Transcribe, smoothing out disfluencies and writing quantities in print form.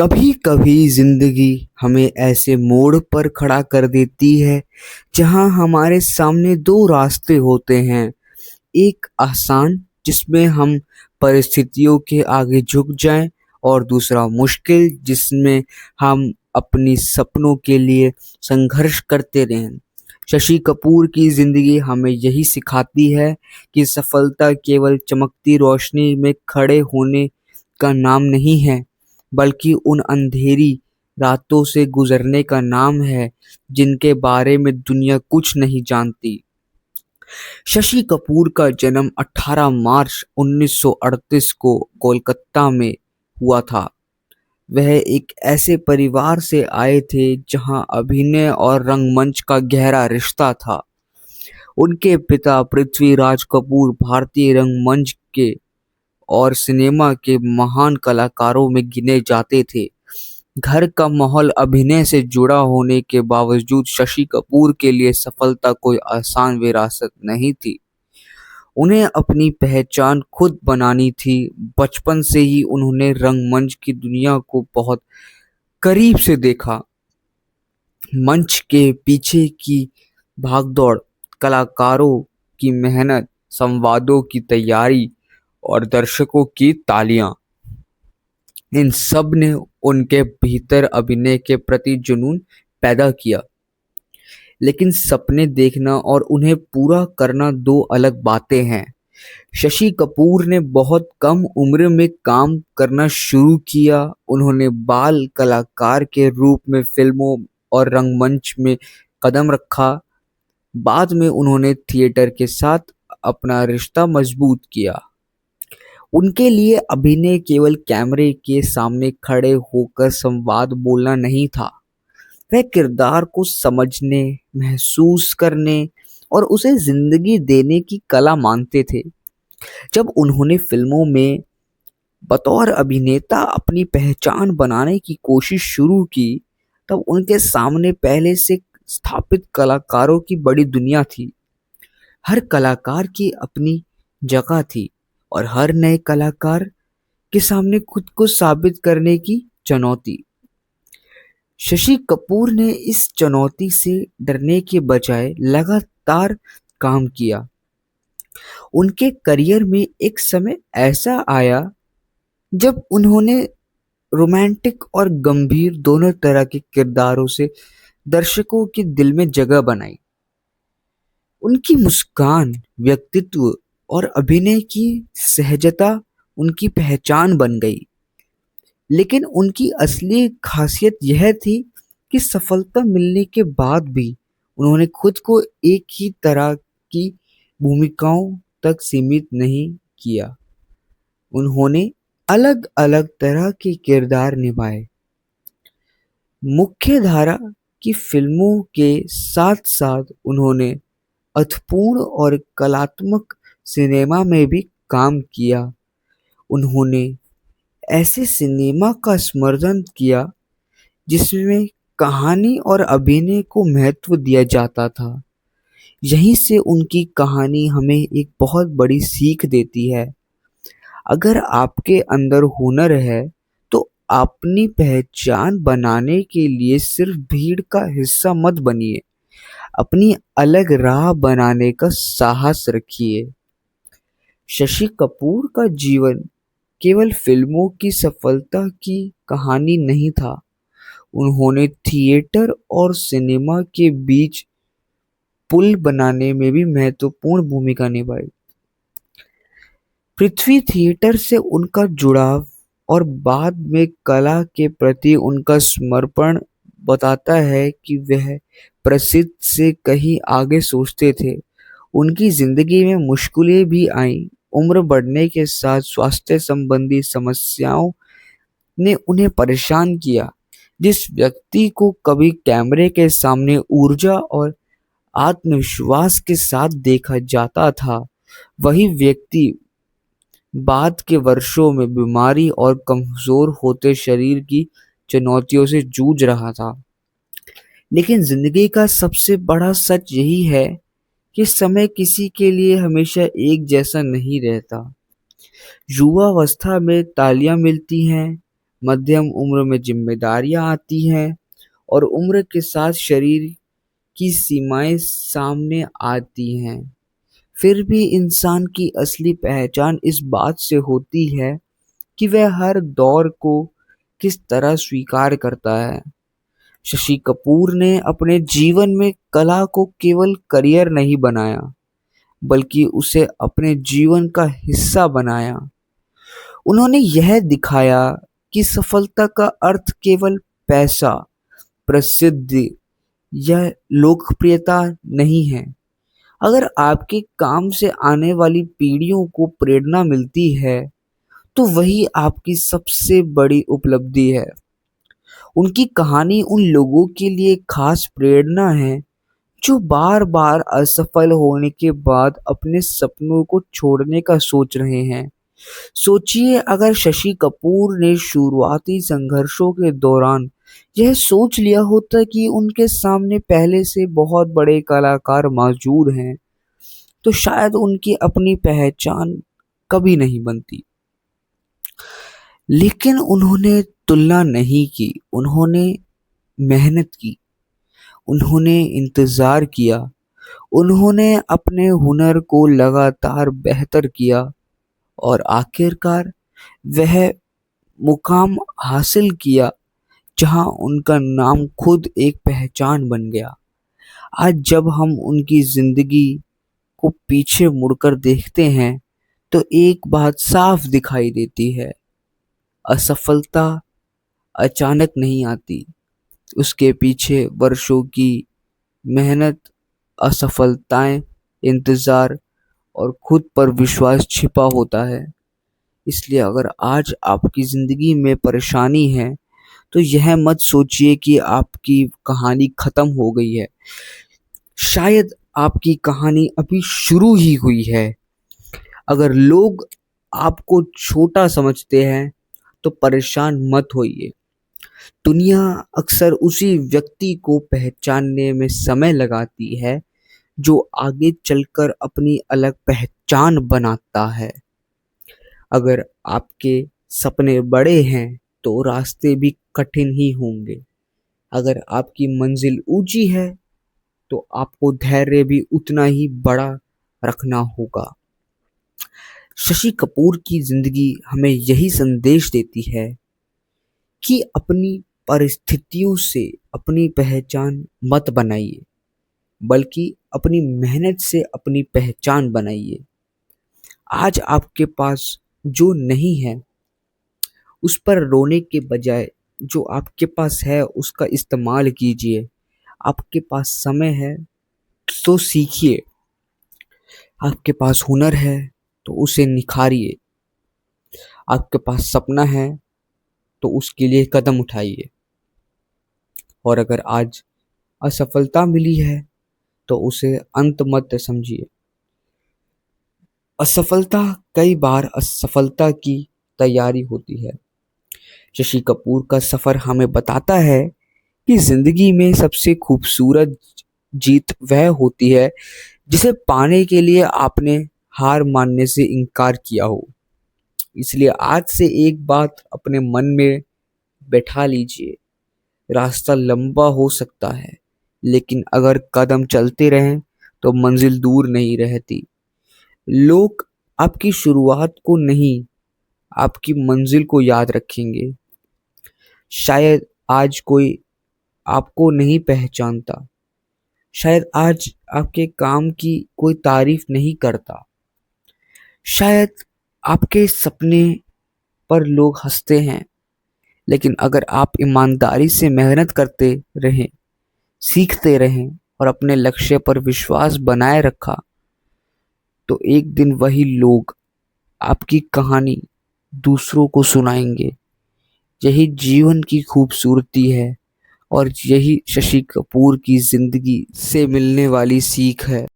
कभी कभी जिंदगी हमें ऐसे मोड़ पर खड़ा कर देती है जहां हमारे सामने दो रास्ते होते हैं। एक आसान, जिसमें हम परिस्थितियों के आगे झुक जाएं, और दूसरा मुश्किल, जिसमें हम अपनी सपनों के लिए संघर्ष करते रहें। शशि कपूर की जिंदगी हमें यही सिखाती है कि सफलता केवल चमकती रोशनी में खड़े होने का नाम नहीं है, बल्कि उन अंधेरी रातों से गुजरने का नाम है जिनके बारे में दुनिया कुछ नहीं जानती। शशि कपूर का जन्म 18 मार्च 1938 को कोलकाता में हुआ था। वह एक ऐसे परिवार से आए थे जहां अभिनय और रंगमंच का गहरा रिश्ता था। उनके पिता पृथ्वीराज कपूर भारतीय रंगमंच के और सिनेमा के महान कलाकारों में गिने जाते थे। घर का माहौल अभिनय से जुड़ा होने के बावजूद शशि कपूर के लिए सफलता कोई आसान विरासत नहीं थी। उन्हें अपनी पहचान खुद बनानी थी। बचपन से ही उन्होंने रंगमंच की दुनिया को बहुत करीब से देखा। मंच के पीछे की भागदौड़, कलाकारों की मेहनत, संवादों की तैयारी और दर्शकों की तालियां, इन सब ने उनके भीतर अभिनय के प्रति जुनून पैदा किया। लेकिन सपने देखना और उन्हें पूरा करना दो अलग बातें हैं। शशि कपूर ने बहुत कम उम्र में काम करना शुरू किया। उन्होंने बाल कलाकार के रूप में फिल्मों और रंगमंच में कदम रखा। बाद में उन्होंने थिएटर के साथ अपना रिश्ता मजबूत किया। उनके लिए अभिनय केवल कैमरे के सामने खड़े होकर संवाद बोलना नहीं था। वह किरदार को समझने, महसूस करने और उसे जिंदगी देने की कला मानते थे। जब उन्होंने फिल्मों में बतौर अभिनेता अपनी पहचान बनाने की कोशिश शुरू की, तब उनके सामने पहले से स्थापित कलाकारों की बड़ी दुनिया थी। हर कलाकार की अपनी जगह थी और हर नए कलाकार के सामने खुद को साबित करने की चुनौती। शशि कपूर ने इस चुनौती से डरने के बजाय लगातार काम किया। उनके करियर में एक समय ऐसा आया जब उन्होंने रोमांटिक और गंभीर दोनों तरह के किरदारों से दर्शकों के दिल में जगह बनाई। उनकी मुस्कान, व्यक्तित्व और अभिनय की सहजता उनकी पहचान बन गई। लेकिन उनकी असली खासियत यह थी कि सफलता मिलने के बाद भी उन्होंने खुद को एक ही तरह की भूमिकाओं तक सीमित नहीं किया। उन्होंने अलग अलग तरह के किरदार निभाए। मुख्य धारा की फिल्मों के साथ साथ उन्होंने अर्थपूर्ण और कलात्मक सिनेमा में भी काम किया। उन्होंने ऐसे सिनेमा का समर्थन किया जिसमें कहानी और अभिनय को महत्व दिया जाता था। यहीं से उनकी कहानी हमें एक बहुत बड़ी सीख देती है। अगर आपके अंदर हुनर है तो अपनी पहचान बनाने के लिए सिर्फ भीड़ का हिस्सा मत बनिए, अपनी अलग राह बनाने का साहस रखिए। शशि कपूर का जीवन केवल फिल्मों की सफलता की कहानी नहीं था। उन्होंने थिएटर और सिनेमा के बीच पुल बनाने में भी महत्वपूर्ण भूमिका निभाई। पृथ्वी थिएटर से उनका जुड़ाव और बाद में कला के प्रति उनका समर्पण बताता है कि वह प्रसिद्ध से कहीं आगे सोचते थे। उनकी जिंदगी में मुश्किलें भी आईं। उम्र बढ़ने के साथ स्वास्थ्य संबंधी समस्याओं ने उन्हें परेशान किया। जिस व्यक्ति को कभी कैमरे के सामने ऊर्जा और आत्मविश्वास के साथ देखा जाता था, वही व्यक्ति बाद के वर्षों में बीमारी और कमजोर होते शरीर की चुनौतियों से जूझ रहा था। लेकिन जिंदगी का सबसे बड़ा सच यही है कि समय किसी के लिए हमेशा एक जैसा नहीं रहता। युवावस्था में तालियां मिलती हैं, मध्यम उम्र में जिम्मेदारियां आती हैं और उम्र के साथ शरीर की सीमाएं सामने आती हैं। फिर भी इंसान की असली पहचान इस बात से होती है कि वह हर दौर को किस तरह स्वीकार करता है। शशि कपूर ने अपने जीवन में कला को केवल करियर नहीं बनाया, बल्कि उसे अपने जीवन का हिस्सा बनाया। उन्होंने यह दिखाया कि सफलता का अर्थ केवल पैसा, प्रसिद्धि या लोकप्रियता नहीं है। अगर आपके काम से आने वाली पीढ़ियों को प्रेरणा मिलती है, तो वही आपकी सबसे बड़ी उपलब्धि है। उनकी कहानी उन लोगों के लिए खास प्रेरणा है जो बार बार असफल होने के बाद अपने सपनों को छोड़ने का सोच रहे हैं। सोचिए, अगर शशि कपूर ने शुरुआती संघर्षों के दौरान यह सोच लिया होता कि उनके सामने पहले से बहुत बड़े कलाकार मौजूद हैं, तो शायद उनकी अपनी पहचान कभी नहीं बनती। लेकिन उन्होंने तुलना नहीं की, उन्होंने मेहनत की, उन्होंने इंतजार किया, उन्होंने अपने हुनर को लगातार बेहतर किया और आखिरकार वह मुकाम हासिल किया जहां उनका नाम खुद एक पहचान बन गया। आज जब हम उनकी जिंदगी को पीछे मुड़कर देखते हैं, तो एक बात साफ दिखाई देती है, असफलता अचानक नहीं आती, उसके पीछे वर्षों की मेहनत, असफलताएं, इंतजार और खुद पर विश्वास छिपा होता है। इसलिए अगर आज आपकी जिंदगी में परेशानी है, तो यह मत सोचिए कि आपकी कहानी खत्म हो गई है। शायद आपकी कहानी अभी शुरू ही हुई है। अगर लोग आपको छोटा समझते हैं, तो परेशान मत होइए। दुनिया अक्सर उसी व्यक्ति को पहचानने में समय लगाती है जो आगे चलकर अपनी अलग पहचान बनाता है। अगर आपके सपने बड़े हैं, तो रास्ते भी कठिन ही होंगे। अगर आपकी मंजिल ऊंची है, तो आपको धैर्य भी उतना ही बड़ा रखना होगा। शशि कपूर की जिंदगी हमें यही संदेश देती है कि अपनी परिस्थितियों से अपनी पहचान मत बनाइए, बल्कि अपनी मेहनत से अपनी पहचान बनाइए। आज आपके पास जो नहीं है, उस पर रोने के बजाय जो आपके पास है उसका इस्तेमाल कीजिए। आपके पास समय है तो सीखिए, आपके पास हुनर है तो उसे निखारिए, आपके पास सपना है तो उसके लिए कदम उठाइए। और अगर आज असफलता मिली है, तो उसे अंत मत समझिए। असफलता कई बार असफलता की तैयारी होती है। शशि कपूर का सफर हमें बताता है कि जिंदगी में सबसे खूबसूरत जीत वह होती है जिसे पाने के लिए आपने हार मानने से इनकार किया हो। इसलिए आज से एक बात अपने मन में बैठा लीजिए, रास्ता लंबा हो सकता है, लेकिन अगर कदम चलते रहें तो मंजिल दूर नहीं रहती। लोग आपकी शुरुआत को नहीं, आपकी मंजिल को याद रखेंगे। शायद आज कोई आपको नहीं पहचानता, शायद आज आपके काम की कोई तारीफ नहीं करता, शायद आपके सपने पर लोग हंसते हैं, लेकिन अगर आप ईमानदारी से मेहनत करते रहें, सीखते रहें और अपने लक्ष्य पर विश्वास बनाए रखा, तो एक दिन वही लोग आपकी कहानी दूसरों को सुनाएंगे। यही जीवन की खूबसूरती है और यही शशि कपूर की जिंदगी से मिलने वाली सीख है।